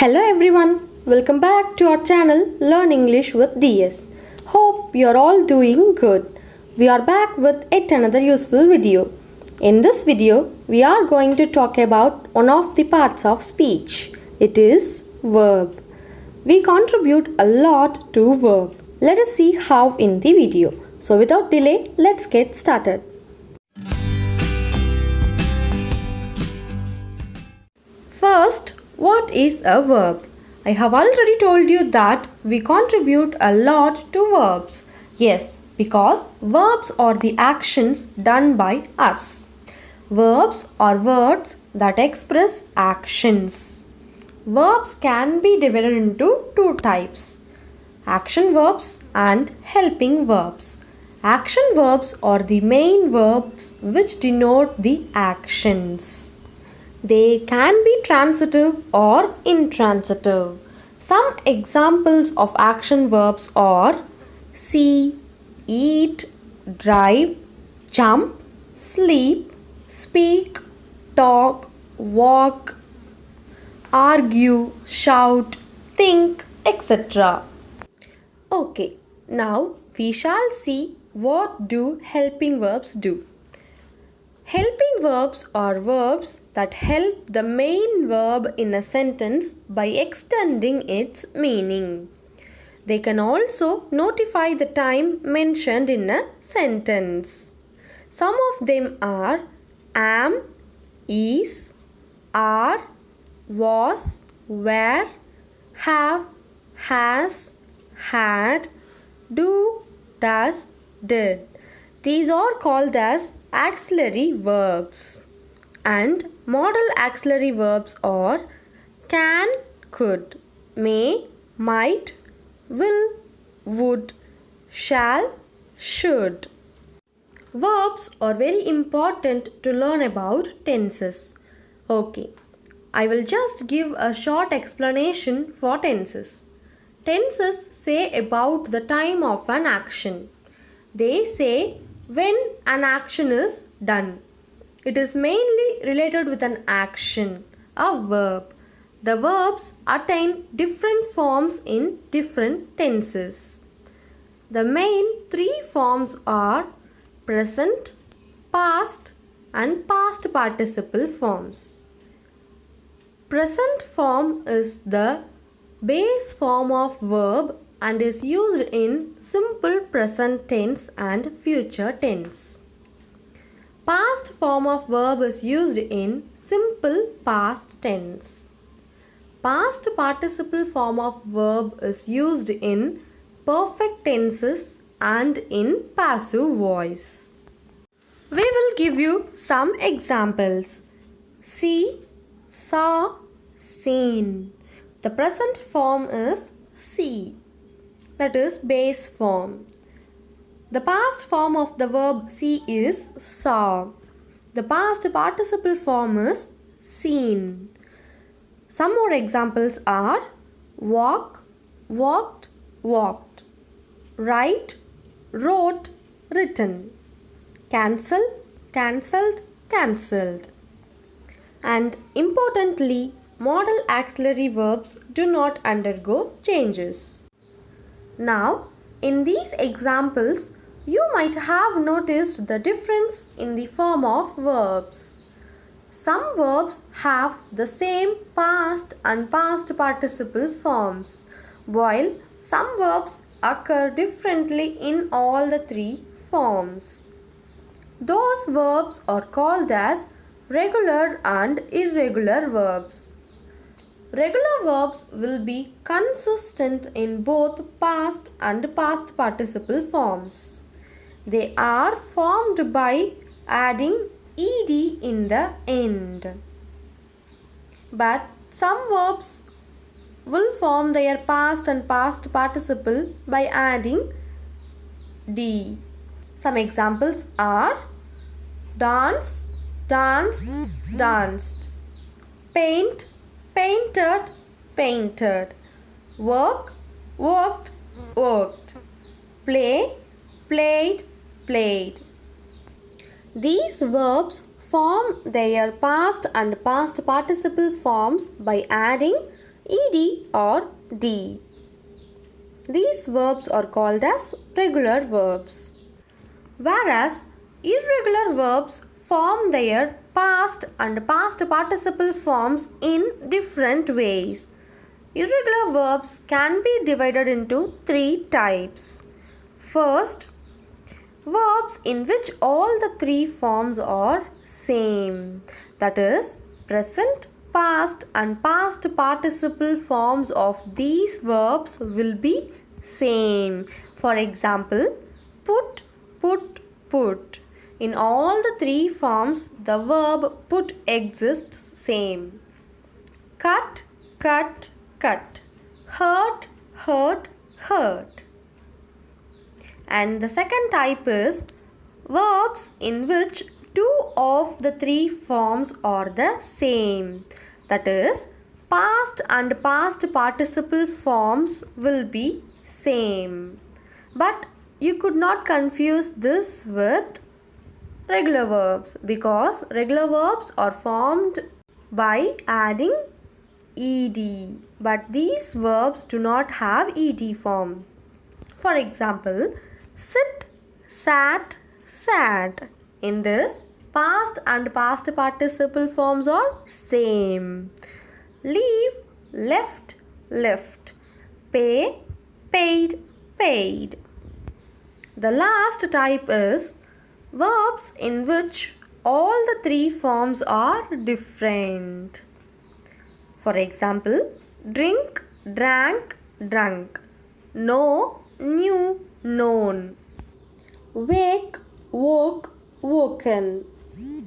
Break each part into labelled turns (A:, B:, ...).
A: Hello everyone, welcome back to our channel Learn English with DS. Hope you are all doing good. We are back with yet another useful video. In this video, we are going to talk about one of the parts of speech. It is verb. We contribute a lot to verb. Let us see how in the video. So without delay, let's get started. First, what is a verb? I have already told you that we contribute a lot to verbs. Yes, because verbs are the actions done by us. Verbs are words that express actions. Verbs can be divided into two types: action verbs and helping verbs. Action verbs are the main verbs which denote the actions. They can be transitive or intransitive. Some examples of action verbs are see, eat, drive, jump, sleep, speak, talk, walk, argue, shout, think, etc. Okay, now we shall see what do helping verbs do. Helping verbs are verbs that help the main verb in a sentence by extending its meaning. They can also notify the time mentioned in a sentence. Some of them are am, is, are, was, were, have, has, had, do, does, did. These are called as auxiliary verbs. And modal auxiliary verbs are can, could, may, might, will, would, shall, should. Verbs are very important to learn about tenses. Okay, I will just give a short explanation for tenses. Tenses say about the time of an action. They say when an action is done. It is mainly related with an action, a verb. The verbs attain different forms in different tenses. The main three forms are present, past, and past participle forms. Present form is the base form of verb and is used in simple present tense and future tense. Past form of verb is used in simple past tense. Past participle form of verb is used in perfect tenses and in passive voice. We will give you some examples. See, saw, seen. The present form is see. That is base form. The past form of the verb see is saw. The past participle form is seen. Some more examples are walk, walked, walked, write, wrote, written, cancel, cancelled, cancelled. And importantly, modal auxiliary verbs do not undergo changes. Now, in these examples, you might have noticed the difference in the form of verbs. Some verbs have the same past and past participle forms, while some verbs occur differently in all the three forms. Those verbs are called as regular and irregular verbs. Regular verbs will be consistent in both past and past participle forms. They are formed by adding ed in the end. But some verbs will form their past and past participle by adding d. Some examples are dance, danced, danced, paint, painted, painted, work, worked, worked, play, played, played. These verbs form their past and past participle forms by adding ed or d. These verbs are called as regular verbs. Whereas irregular verbs form their past and past participle forms in different ways. Irregular verbs can be divided into three types. First, verbs in which all the three forms are same. That is, present, past and past participle forms of these verbs will be same. For example, put, put, put. In all the three forms, the verb put exists same. Cut, cut, cut. Hurt, hurt, hurt. And the second type is verbs in which two of the three forms are the same. That is, past and past participle forms will be same. But you could not confuse this with regular verbs because regular verbs are formed by adding ed, but these verbs do not have ed form. For example, sit, sat, sat. In this, past and past participle forms are same. Leave, left, left. Pay, paid, paid. The last type is verbs in which all the three forms are different. For example, drink, drank, drunk. Know, knew, known. Wake, woke, woken.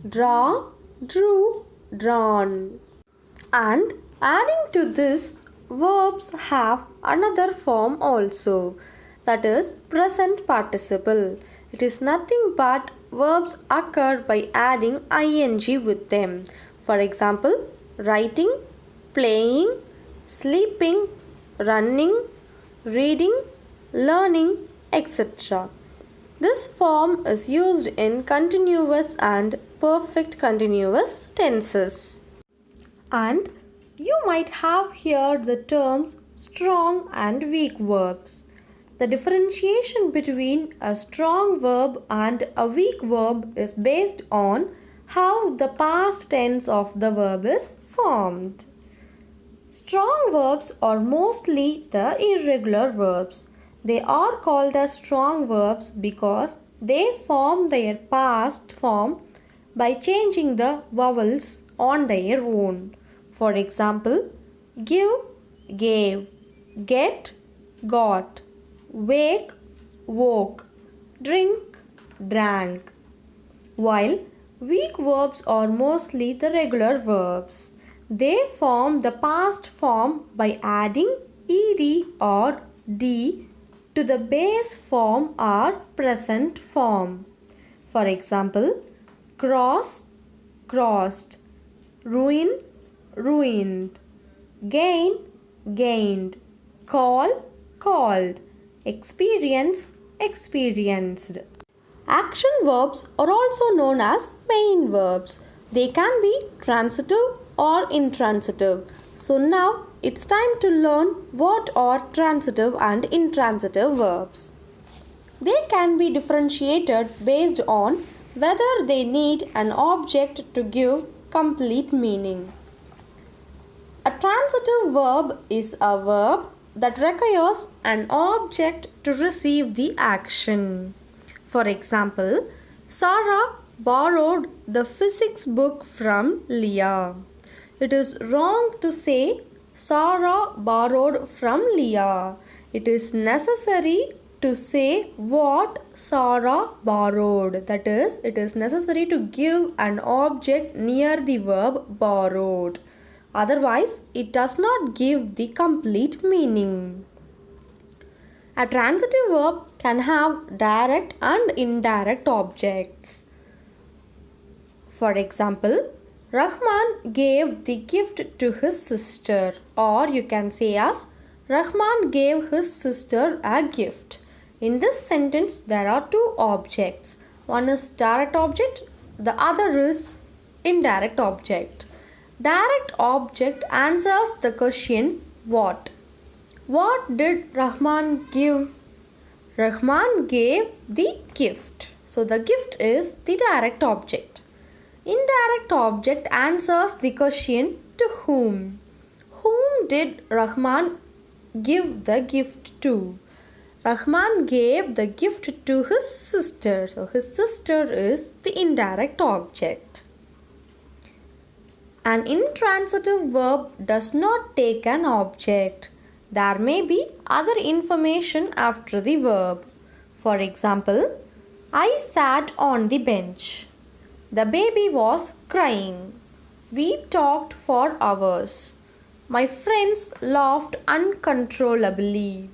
A: Draw, drew, drawn. And adding to this, verbs have another form also, that is present participle. It is nothing but verbs occur by adding ing with them. For example, writing, playing, sleeping, running, reading, learning, etc. This form is used in continuous and perfect continuous tenses. And you might have heard the terms strong and weak verbs. The differentiation between a strong verb and a weak verb is based on how the past tense of the verb is formed. Strong verbs are mostly the irregular verbs. They are called as strong verbs because they form their past form by changing the vowels on their own. For example, give, gave, get, got, wake, woke, drink, drank. While weak verbs are mostly the regular verbs. They form the past form by adding ed or d to the base form or present form. For example, cross, crossed, ruin, ruined, gain, gained, call, called, experience, experienced. Action verbs are also known as main verbs. They can be transitive or intransitive. So now it's time to learn what are transitive and intransitive verbs. They can be differentiated based on whether they need an object to give complete meaning. A transitive verb is a verb that requires an object to receive the action. For example, Sarah borrowed the physics book from Leah. It is wrong to say Sarah borrowed from Leah. It is necessary to say what Sarah borrowed. That is, it is necessary to give an object near the verb borrowed. Otherwise, it does not give the complete meaning. A transitive verb can have direct and indirect objects. For example, Rahman gave the gift to his sister, or you can say as Rahman gave his sister a gift. In this sentence, there are two objects. One is direct object, the other is indirect object. Direct object answers the question What? What did Rahman give? Rahman gave the gift. So the gift is the direct object. Indirect object answers the question to whom. Whom did Rahman give the gift to? Rahman gave the gift to his sister. So his sister is the indirect object. An intransitive verb does not take an object. There may be other information after the verb. For example, I sat on the bench. The baby was crying. We talked for hours. My friends laughed uncontrollably.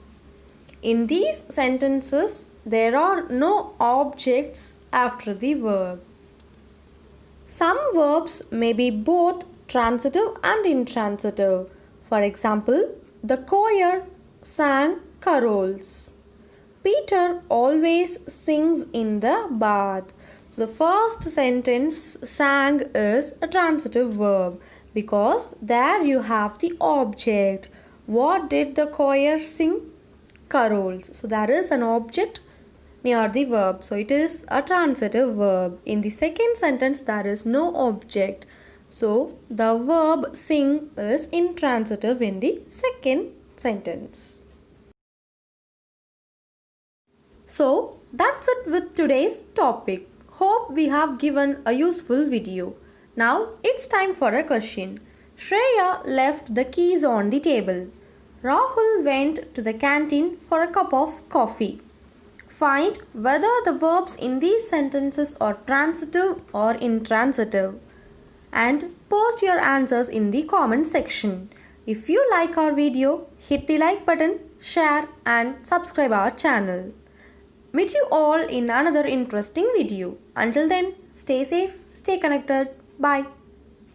A: In these sentences, there are no objects after the verb. Some verbs may be both transitive and intransitive. For example, the choir sang carols. Peter always sings in the bath. So the first sentence sang is a transitive verb because there you have the object. What did the choir sing? Carols. So there is an object near the verb. So it is a transitive verb. In the second sentence there is no object. So the verb sing is intransitive in the second sentence. So that's it with today's topic. Hope we have given a useful video. Now it's time for a question. Shreya left the keys on the table. Rahul went to the canteen for a cup of coffee. Find whether the verbs in these sentences are transitive or intransitive. And post your answers in the comment section. If you like our video, hit the like button, share and subscribe our channel. Meet you all in another interesting video. Until then, stay safe, stay connected. Bye.